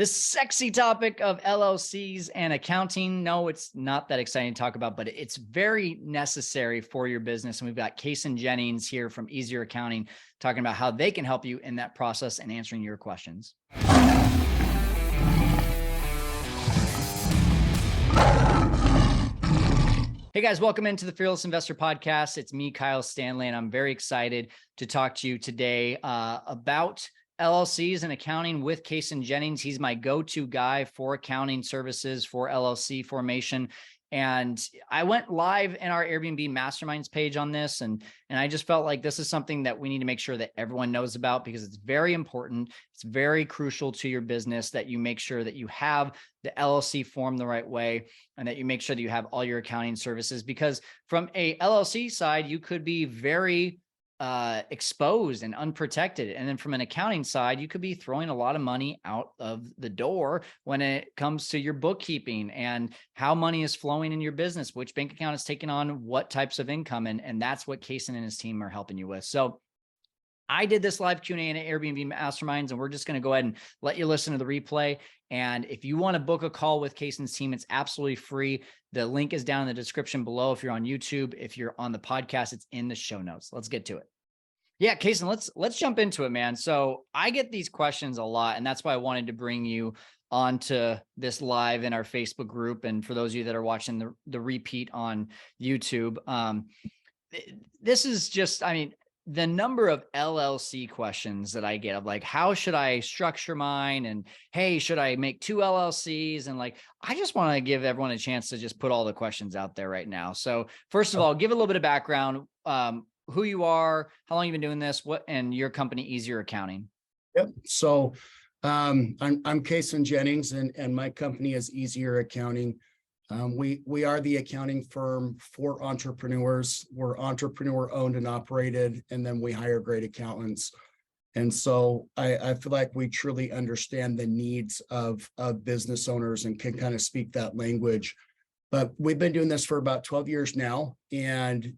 The sexy topic of LLCs and accounting. No, it's not that exciting to talk about, but it's very necessary for your business. And we've got Kason Jennings here from Easier Accounting talking about how they can help you in that process and answering your questions. Hey guys, welcome into the Fearless Investor Podcast. It's me, Kyle Stanley, and I'm very excited to talk to you today about LLCs and accounting with Kason Jennings. He's my go-to guy for accounting services for LLC formation. And I went live in our Airbnb masterminds page on this. And I just felt like this is something that we need to make sure that everyone knows about because it's very important. It's very crucial to your business that you make sure that you have the LLC formed the right way and that you make sure that you have all your accounting services, because from a LLC side, you could be very exposed and unprotected. And then from an accounting side, you could be throwing a lot of money out of the door when it comes to your bookkeeping and how money is flowing in your business, which bank account is taking on what types of income. And that's what Kason and his team are helping you with. So I did this live Q&A in Airbnb Masterminds, and we're just going to go ahead and let you listen to the replay. And if you want to book a call with Kason's team, it's absolutely free. The link is down in the description below. If you're on YouTube, if you're on the podcast, it's in the show notes. Let's get to it. Yeah, Kason, let's jump into it, man. So I get these questions a lot, and that's why I wanted to bring you onto this live in our Facebook group. And for those of you that are watching the repeat on YouTube, this is just, the number of LLC questions that I get of like, how should I structure mine? And hey, should I make 2 LLCs? And like, I just want to give everyone a chance to just put all the questions out there right now. So first of all, give a little bit of background, who you are, how long you've been doing this, and your company, Easier Accounting. Yep. So I'm Kason Jennings, and my company is Easier Accounting. We are the accounting firm for entrepreneurs. We're entrepreneur owned and operated, and then we hire great accountants. And so I feel like we truly understand the needs of business owners and can kind of speak that language. But we've been doing this for about 12 years now. And,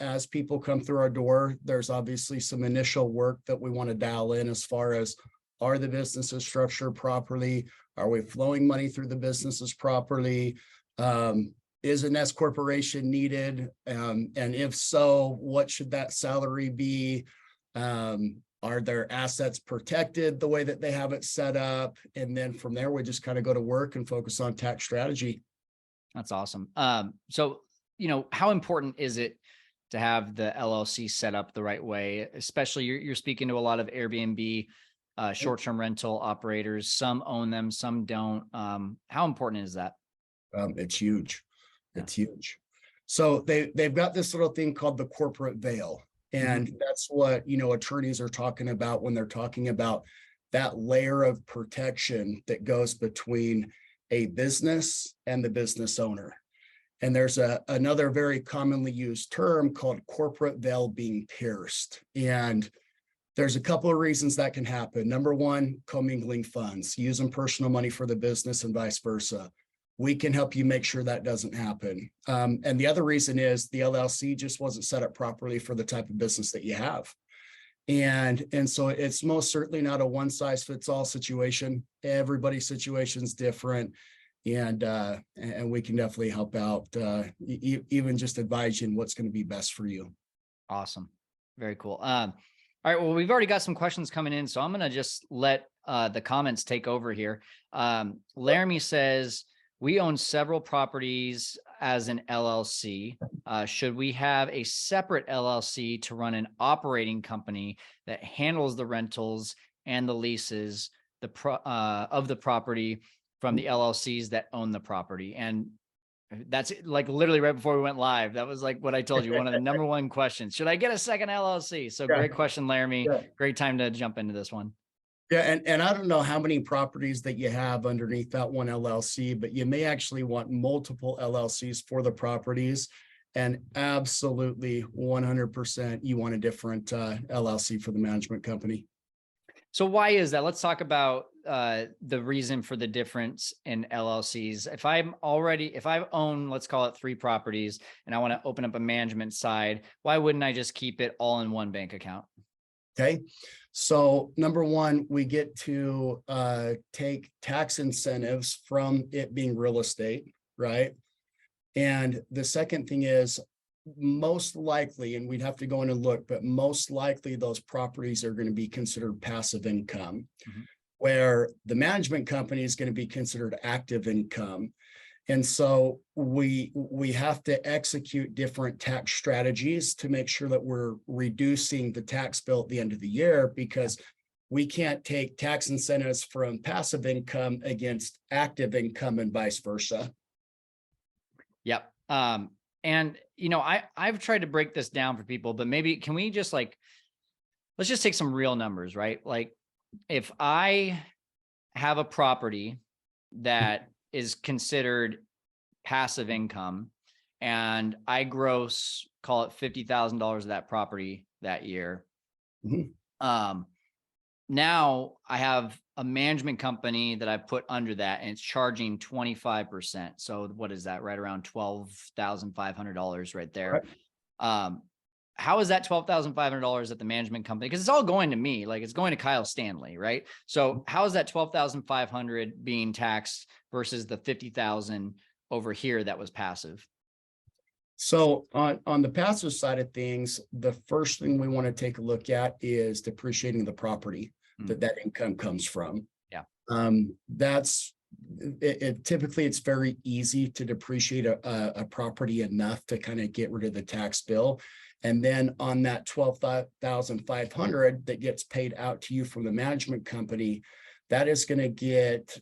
as people come through our door, there's obviously some initial work that we want to dial in as far as, are the businesses structured properly? Are we flowing money through the businesses properly? Is an S corporation needed? And if so, what should that salary be? Are their assets protected the way that they have it set up? And then from there, we just kind of go to work and focus on tax strategy. That's awesome. So, how important is it to have the LLC set up the right way? Especially you're speaking to a lot of Airbnb, short-term rental operators. Some own them, some don't. How important is that? It's huge. It's huge. So they've got this little thing called the corporate veil. And that's what, attorneys are talking about when they're talking about that layer of protection that goes between a business and the business owner. And there's another very commonly used term called corporate veil being pierced. And there's a couple of reasons that can happen. Number one, commingling funds, using personal money for the business and vice versa. We can help you make sure that doesn't happen. And the other reason is the LLC just wasn't set up properly for the type of business that you have. And so it's most certainly not a one size fits all situation. Everybody's situation is different. And we can definitely help out, even just advise you on what's going to be best for you. Awesome. Very cool. All right. Well, we've already got some questions coming in, so I'm going to just let the comments take over here. Laramie says, we own several properties as an LLC. Should we have a separate LLC to run an operating company that handles the rentals and the leases of the property from the LLCs that own the property? And that's like literally right before we went live. That was like what I told you, one of the number one questions. Should I get a second LLC? So great question, Laramie. Great time to jump into this one. Yeah, and I don't know how many properties that you have underneath that one LLC, but you may actually want multiple LLCs for the properties. And absolutely 100% you want a different LLC for the management company. So why is that? Let's talk about the reason for the difference in LLCs. If I own, let's call it 3 properties, and I want to open up a management side, why wouldn't I just keep it all in one bank account? Okay. So number one, we get to take tax incentives from it being real estate, right? And the second thing is most likely, and we'd have to go in and look, but most likely those properties are going to be considered passive income, where the management company is going to be considered active income. And so we have to execute different tax strategies to make sure that we're reducing the tax bill at the end of the year, because we can't take tax incentives from passive income against active income and vice versa. Yep. And I've tried to break this down for people, but maybe can we just let's just take some real numbers, right? Like if I have a property that is considered passive income and I gross, call it $50,000 of that property that year. Now I have a management company that I put under that and it's charging 25%. So what is that? Right around $12,500 right there. Right. How is that $12,500 at the management company? Because it's all going to me, like it's going to Kyle Stanley, right? So how is that $12,500 being taxed versus the $50,000 over here that was passive? So on the passive side of things, the first thing we want to take a look at is depreciating the property that income comes from. Yeah. That's typically it's very easy to depreciate a property enough to kind of get rid of the tax bill. And then on that $12,500 that gets paid out to you from the management company, that is going to get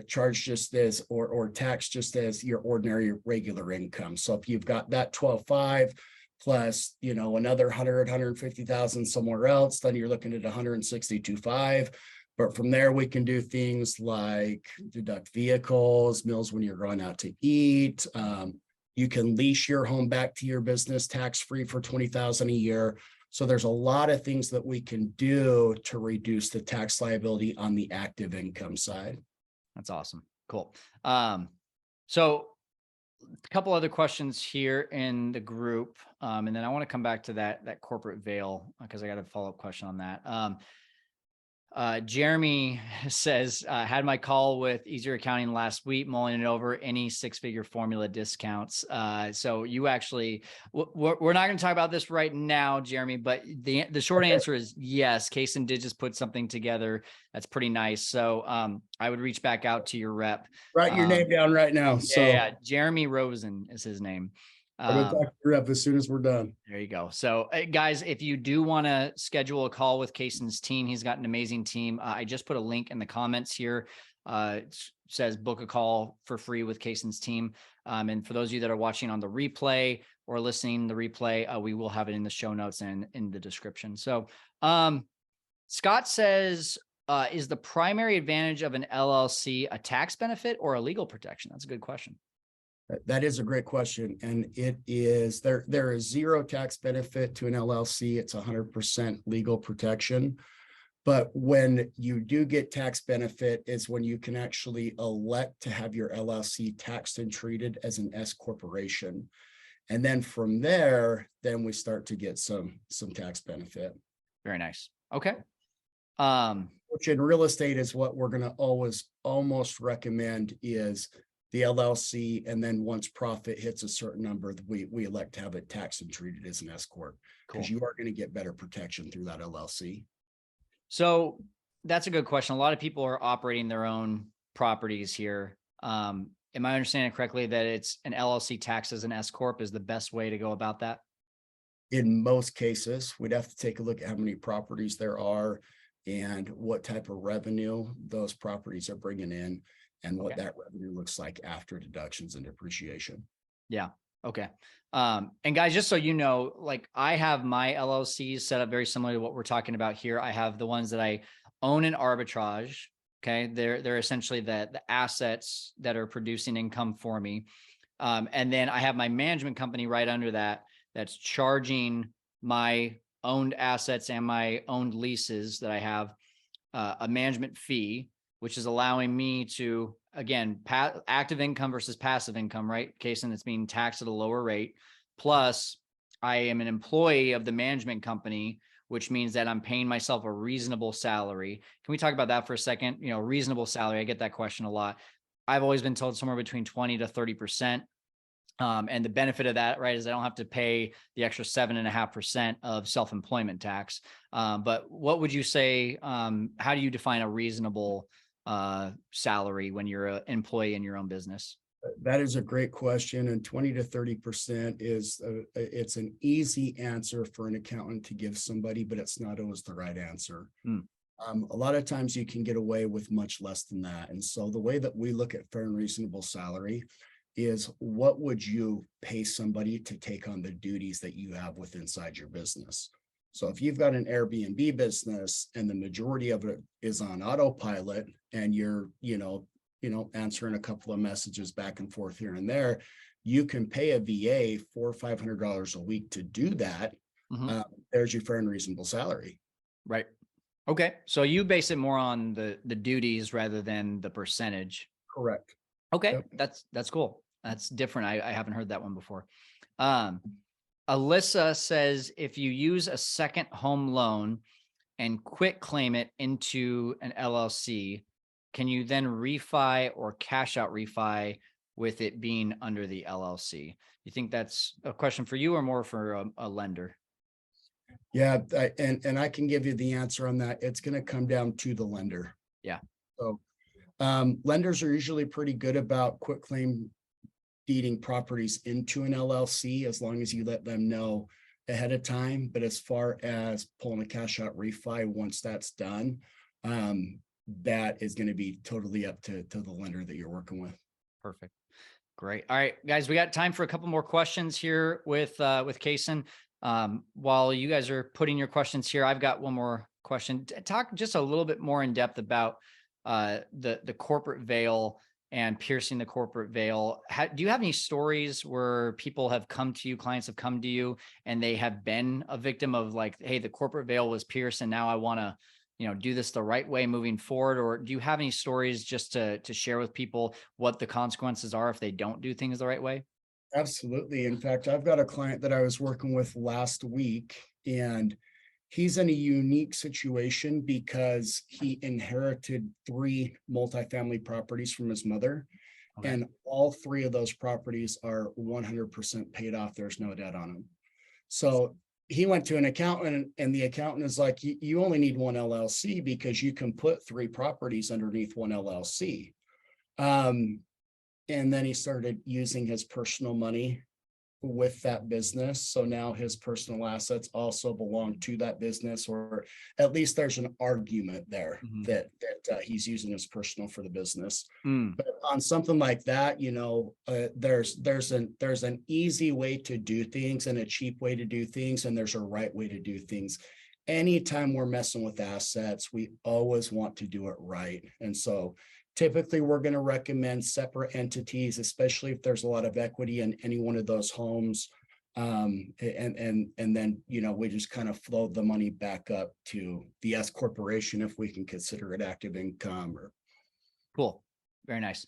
charged just as or taxed just as your ordinary regular income. So if you've got that 12.5 plus, another 150,000 somewhere else, then you're looking at 162.5. But from there, we can do things like deduct vehicles, meals when you're going out to eat. You can lease your home back to your business tax-free for $20,000 a year. So there's a lot of things that we can do to reduce the tax liability on the active income side. That's awesome. Cool. So a couple other questions here in the group. And then I want to come back to that corporate veil because I got a follow-up question on that. Jeremy says, had my call with Easier Accounting last week, mulling it over, any six-figure formula discounts. So you actually, we're not going to talk about this right now, Jeremy, but the short answer is yes. Kason did just put something together that's pretty nice. So I would reach back out to your rep. Write your name down right now. Yeah, Jeremy Rosen is his name. I'm going to talk to your rep as soon as we're done. There you go. So guys, if you do want to schedule a call with Kason's team, he's got an amazing team. I just put a link in the comments here. It says book a call for free with Kason's team. And for those of you that are watching on the replay or listening to the replay, we will have it in the show notes and in the description. So Scott says, is the primary advantage of an LLC a tax benefit or a legal protection? That's a good question. That is a great question. And it is, there is zero tax benefit to an LLC. It's 100% legal protection. But when you do get tax benefit is when you can actually elect to have your LLC taxed and treated as an S corporation. And then from there, then we start to get some tax benefit. Very nice. Okay. Which in real estate is what we're going to always almost recommend is the LLC, and then once profit hits a certain number, we elect to have it taxed and treated as an S corp, because you are going to get better protection through that LLC. So that's a good question. A lot of people are operating their own properties here. Am I understanding correctly that it's an LLC taxed as an S corp is the best way to go about that? In most cases, we'd have to take a look at how many properties there are and what type of revenue those properties are bringing in, and what that revenue looks like after deductions and depreciation. Yeah. Okay. And guys, just so you know, like I have my LLCs set up very similar to what we're talking about here. I have the ones that I own in arbitrage. Okay. They're essentially the assets that are producing income for me. And then I have my management company right under that's charging my owned assets and my owned leases that I have a management fee, which is allowing me to, again, active income versus passive income, right? Kason, it's being taxed at a lower rate. Plus, I am an employee of the management company, which means that I'm paying myself a reasonable salary. Can we talk about that for a second? Reasonable salary. I get that question a lot. I've always been told somewhere between 20 to 30%. And the benefit of that, right, is I don't have to pay the extra 7.5% of self-employment tax. But what would you say, how do you define a reasonable salary when you're an employee in your own business? That is a great question. And 20 to 30% it's an easy answer for an accountant to give somebody, but it's not always the right answer. A lot of times you can get away with much less than that. And so the way that we look at fair and reasonable salary is, what would you pay somebody to take on the duties that you have with inside your business? So if you've got an Airbnb business and the majority of it is on autopilot, and you're, answering a couple of messages back and forth here and there, you can pay a VA $400 or $500 a week to do that. There's your fair and reasonable salary. Right. Okay. So you base it more on the duties rather than the percentage. Correct. Okay. Yep. That's cool. That's different. I haven't heard that one before. Alyssa says, if you use a second home loan and quit claim it into an LLC, can you then refi or cash out refi with it being under the LLC? You think that's a question for you or more for a lender? Yeah, and I can give you the answer on that. It's going to come down to the lender. Yeah. So lenders are usually pretty good about quit claim deeding properties into an LLC, as long as you let them know ahead of time. But as far as pulling a cash out refi, once that's done, that is going to be totally up to the lender that you're working with. Perfect. Great. All right, guys, we got time for a couple more questions here with Kason. While you guys are putting your questions here, I've got one more question. Talk just a little bit more in depth about the corporate veil and piercing the corporate veil. Do you have any stories where people have come to you, clients have come to you, and they have been a victim of, like, hey, the corporate veil was pierced and now I want to, do this the right way moving forward? Or do you have any stories just to share with people what the consequences are if they don't do things the right way? Absolutely. In fact, I've got a client that I was working with last week, and he's in a unique situation because he inherited 3 multifamily properties from his mother. Okay. And all 3 of those properties are 100% paid off. There's no debt on them. So he went to an accountant, and the accountant is like, you only need 1 LLC because you can put 3 properties underneath 1 LLC. And then he started using his personal money with that business. So now his personal assets also belong to that business, or at least there's an argument there that he's using his personal for the business. But on something like that, there's an easy way to do things and a cheap way to do things, and there's a right way to do things. Anytime we're messing with assets, we always want to do it right. And so typically, we're going to recommend separate entities, especially if there's a lot of equity in any one of those homes. And then, we just kind of flow the money back up to the S corporation if we can consider it active income. Cool. Very nice.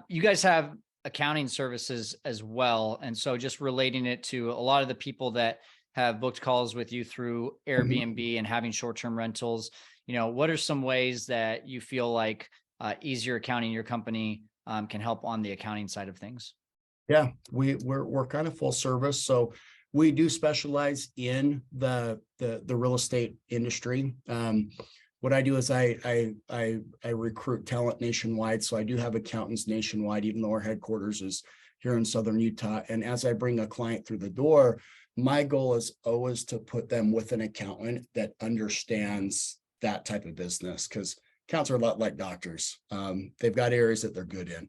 You guys have accounting services as well. And so just relating it to a lot of the people that have booked calls with you through Airbnb and having short-term rentals, what are some ways that you feel like Easier Accounting, your company, can help on the accounting side of things? Yeah, we're kind of full service. So we do specialize in the real estate industry. What I do is I recruit talent nationwide. So I do have accountants nationwide, even though our headquarters is here in Southern Utah. And as I bring a client through the door, my goal is always to put them with an accountant that understands that type of business, because accountants are a lot like doctors. They've got areas that they're good in.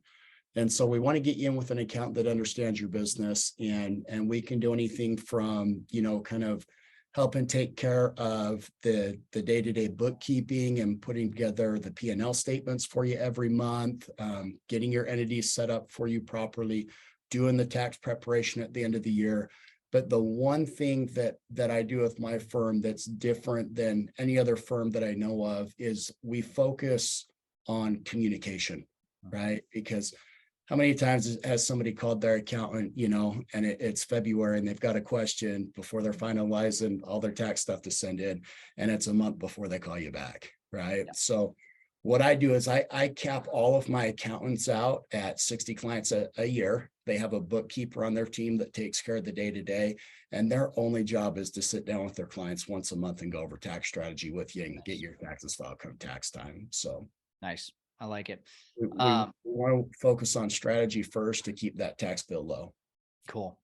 And so we want to get you in with an accountant that understands your business, and we can do anything from, kind of helping take care of the day-to-day bookkeeping and putting together the P&L statements for you every month, getting your entities set up for you properly, doing the tax preparation at the end of the year. But the one thing that I do with my firm that's different than any other firm that I know of is we focus on communication, right? Because how many times has somebody called their accountant, and it's February and they've got a question before they're finalizing all their tax stuff to send in, and it's a month before they call you back, right? Yeah. So what I do is I cap all of my accountants out at 60 clients a year. They have a bookkeeper on their team that takes care of the day-to-day, and their only job is to sit down with their clients once a month and go over tax strategy with you and get your taxes filed come tax time. So Nice. I like it. we want to focus on strategy first to keep that tax bill low. Cool.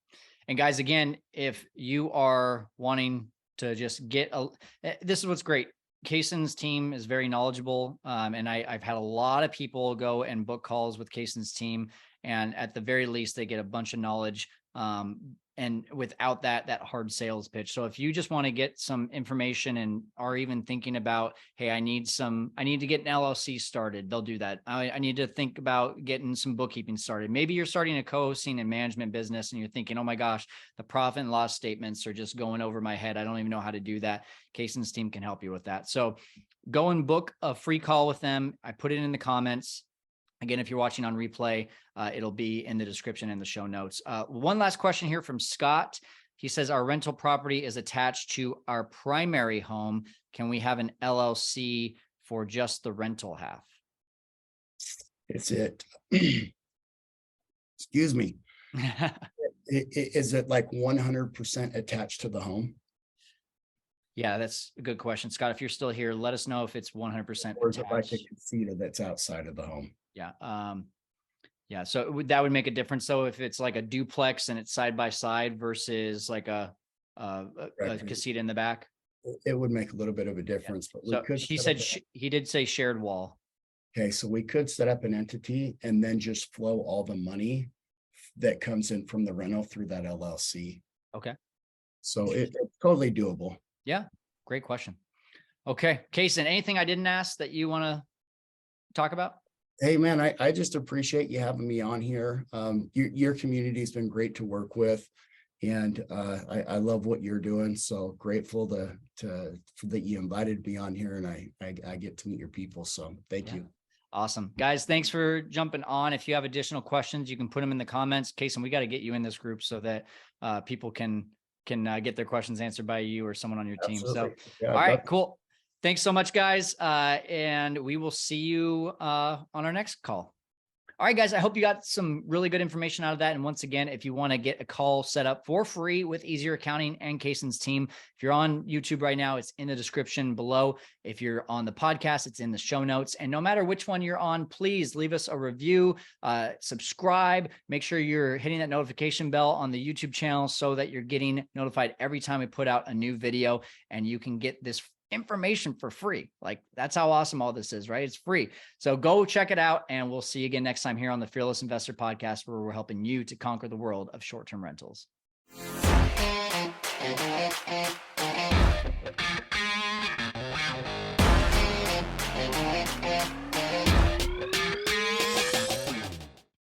And guys, again, if you are wanting to just this is what's great. Kason's team is very knowledgeable. And I've had a lot of people go and book calls with Kason's team. And at the very least, they get a bunch of knowledge. And without that hard sales pitch. So if you just want to get some information and are even thinking about, hey, I need to get an LLC started, they'll do that. I need to think about getting some bookkeeping started. Maybe you're starting a co-hosting and management business and you're thinking, oh my gosh, the profit and loss statements are just going over my head. I don't even know how to do that. Kason's team can help you with that. So go and book a free call with them. I put it in the comments. Again, if you're watching on replay, it'll be in the description and the show notes. One last question here from Scott. He says, our rental property is attached to our primary home. Can we have an LLC for just the rental half? It's it. Excuse me. Is it like 100% attached to the home? Yeah, that's a good question. Scott, if you're still here, let us know if it's 100% or is it like attached. a casita that's outside of the home? Yeah. Yeah. So that would make a difference. So if it's like a duplex and it's side by side versus like a casita in the back. It would make a little bit of a difference, but we could. He said he did say shared wall. Okay, so we could set up an entity and then just flow all the money that comes in from the rental through that LLC. Okay. So it's totally doable. Yeah. Great question. Okay. Kason, anything I didn't ask that you want to talk about? Hey man, I just appreciate you having me on here. Your community has been great to work with, and I love what you're doing. So grateful that you invited me on here, and I get to meet your people. So thank you. Awesome. Guys, thanks for jumping on. If you have additional questions, you can put them in the comments. Kason, we got to get you in this group so that people can get their questions answered by you or someone on your team. Absolutely. So, Yeah, all right, cool. Thanks so much, guys. And we will see you on our next call. All right, guys, I hope you got some really good information out of that. And once again, if you want to get a call set up for free with Easier Accounting and Kason's team, if you're on YouTube right now, it's in the description below. If you're on the podcast, it's in the show notes. And no matter which one you're on, please leave us a review, subscribe, make sure you're hitting that notification bell on the YouTube channel so that you're getting notified every time we put out a new video, and you can get this information for free. Like, that's how awesome all this is, right? It's free. So go check it out, and we'll see you again next time here on the Fearless Investor Podcast, where we're helping you to conquer the world of short-term rentals.